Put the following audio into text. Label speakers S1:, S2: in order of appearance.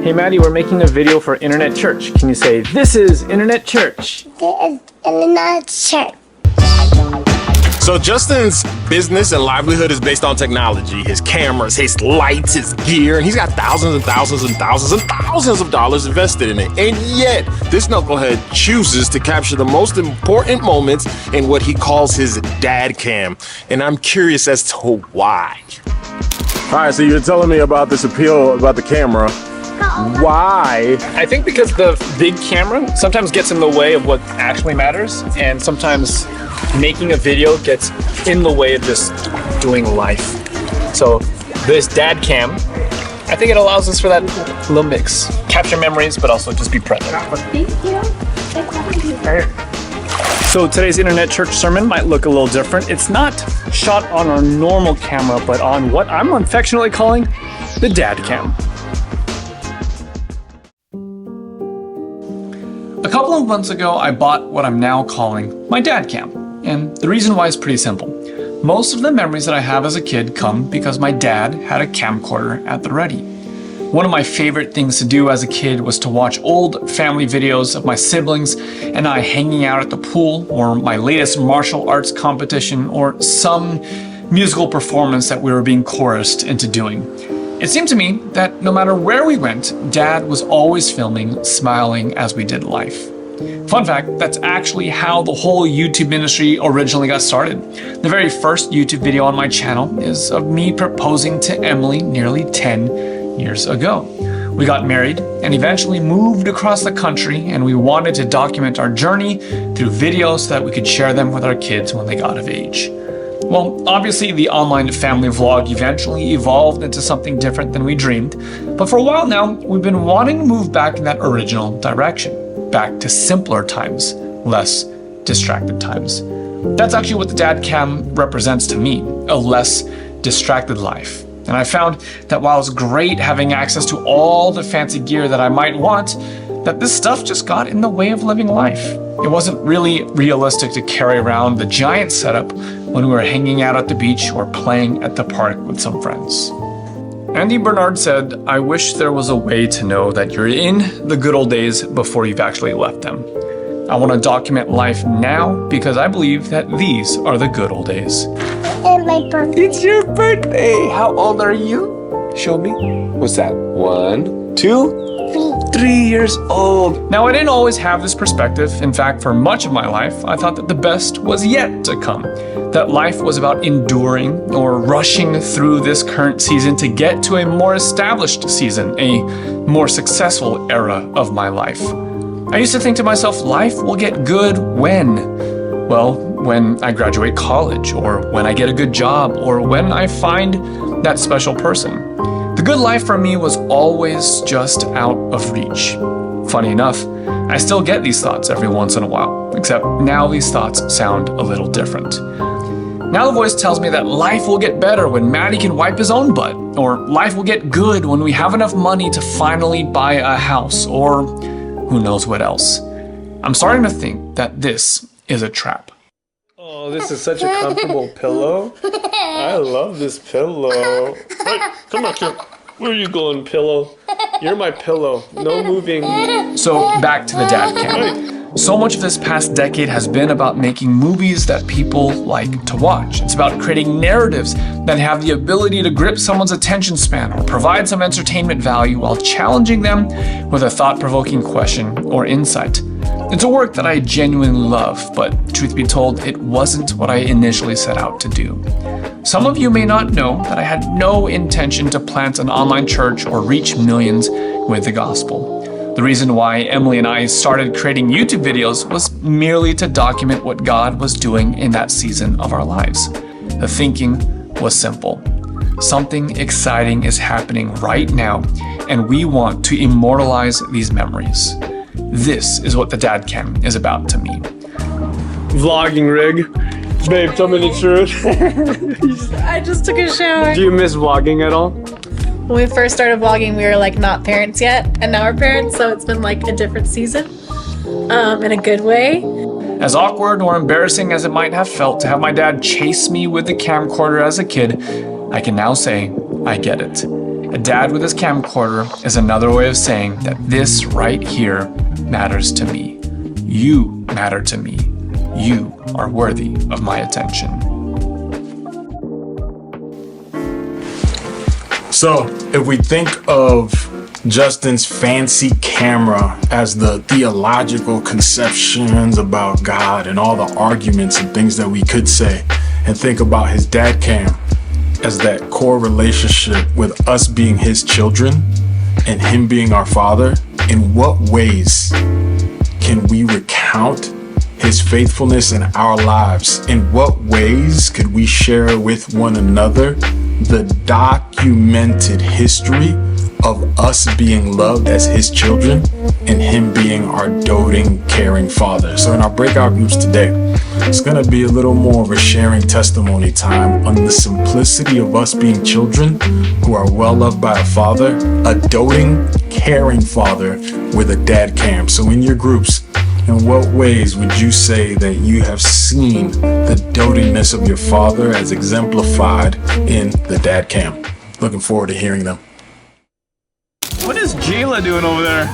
S1: Hey Maddie, we're making a video for Internet Church. Can you say, "This is Internet Church"?
S2: This is Internet Church.
S3: So Justin's business and livelihood is based on technology. His cameras, his lights, his gear, and he's got thousands and thousands and thousands and thousands of dollars invested in it. And yet, this knucklehead chooses to capture the most important moments in what he calls his dad cam. And I'm curious as to why.
S4: All right, so you're telling me about this appeal about the camera. Why?
S1: I think because the big camera sometimes gets in the way of what actually matters, and sometimes making a video gets in the way of just doing life. So this dad cam, I think it allows us for that little mix. Capture memories, but also just be present. So today's Internet Church sermon might look a little different. It's not shot on our normal camera, but on what I'm affectionately calling the dad cam. A couple of months ago, I bought what I'm now calling my dad cam. And the reason why is pretty simple. Most of the memories that I have as a kid come because my dad had a camcorder at the ready. One of my favorite things to do as a kid was to watch old family videos of my siblings and I hanging out at the pool, or my latest martial arts competition, or some musical performance that we were being chorused into doing. It seemed to me that no matter where we went, Dad was always filming, smiling as we did life. Fun fact, that's actually how the whole YouTube ministry originally got started. The very first YouTube video on my channel is of me proposing to Emily nearly 10 years ago. We got married and eventually moved across the country, and we wanted to document our journey through videos so that we could share them with our kids when they got of age. Well, obviously the online family vlog eventually evolved into something different than we dreamed, but for a while now, we've been wanting to move back in that original direction, back to simpler times, less distracted times. That's actually what the dad cam represents to me, a less distracted life. And I found that while it's great having access to all the fancy gear that I might want, that this stuff just got in the way of living life. It wasn't really realistic to carry around the giant setup when we were hanging out at the beach or playing at the park with some friends. Andy Bernard said, "I wish there was a way to know that you're in the good old days before you've actually left them. I want to document life now because I believe that these are the good old days."
S2: It's my birthday.
S5: It's your birthday! How old are you? Show me. What's that? 1, 2, 3 years old.
S1: Now, I didn't always have this perspective. In fact, for much of my life, I thought that the best was yet to come. That life was about enduring or rushing through this current season to get to a more established season, a more successful era of my life. I used to think to myself, life will get good when? Well, when I graduate college, or when I get a good job, or when I find that special person. The good life for me was always just out of reach. Funny enough, I still get these thoughts every once in a while, except now these thoughts sound a little different. Now the voice tells me that life will get better when Maddie can wipe his own butt, or life will get good when we have enough money to finally buy a house, or who knows what else. I'm starting to think that this is a trap.
S5: Oh, this is such a comfortable pillow. I love this pillow. Hey, come back here. Where are you going, pillow? You're my pillow. No moving.
S1: So back to the dad cam. So much of this past decade has been about making movies that people like to watch. It's about creating narratives that have the ability to grip someone's attention span or provide some entertainment value while challenging them with a thought-provoking question or insight. It's a work that I genuinely love, but truth be told, it wasn't what I initially set out to do. Some of you may not know that I had no intention to plant an online church or reach millions with the gospel. The reason why Emily and I started creating YouTube videos was merely to document what God was doing in that season of our lives. The thinking was simple. Something exciting is happening right now, and we want to immortalize these memories. This is what the dad cam is about to me.
S5: Vlogging rig. Babe, tell me the truth.
S6: I just took a shower.
S5: Do you miss vlogging at all?
S6: When we first started vlogging, we were like not parents yet, and now we're parents, so it's been like a different season, in a good way.
S1: As awkward or embarrassing as it might have felt to have my dad chase me with the camcorder as a kid, I can now say I get it. A dad with his camcorder is another way of saying that this right here matters to me. You matter to me. You are worthy of my attention.
S4: So, if we think of Justin's fancy camera as the theological conceptions about God and all the arguments and things that we could say, and think about his dad cam as that core relationship with us being his children and him being our father, in what ways can we recount his faithfulness in our lives? In what ways could we share with one another the documented history of us being loved as his children and him being our doting, caring father? So in our breakout groups today, it's going to be a little more of a sharing testimony time on the simplicity of us being children who are well loved by a father, a doting, caring father with a dad cam. So in your groups, in what ways would you say that you have seen the dotingness of your father as exemplified in the dad cam? Looking forward to hearing them.
S1: What is Jayla doing over there?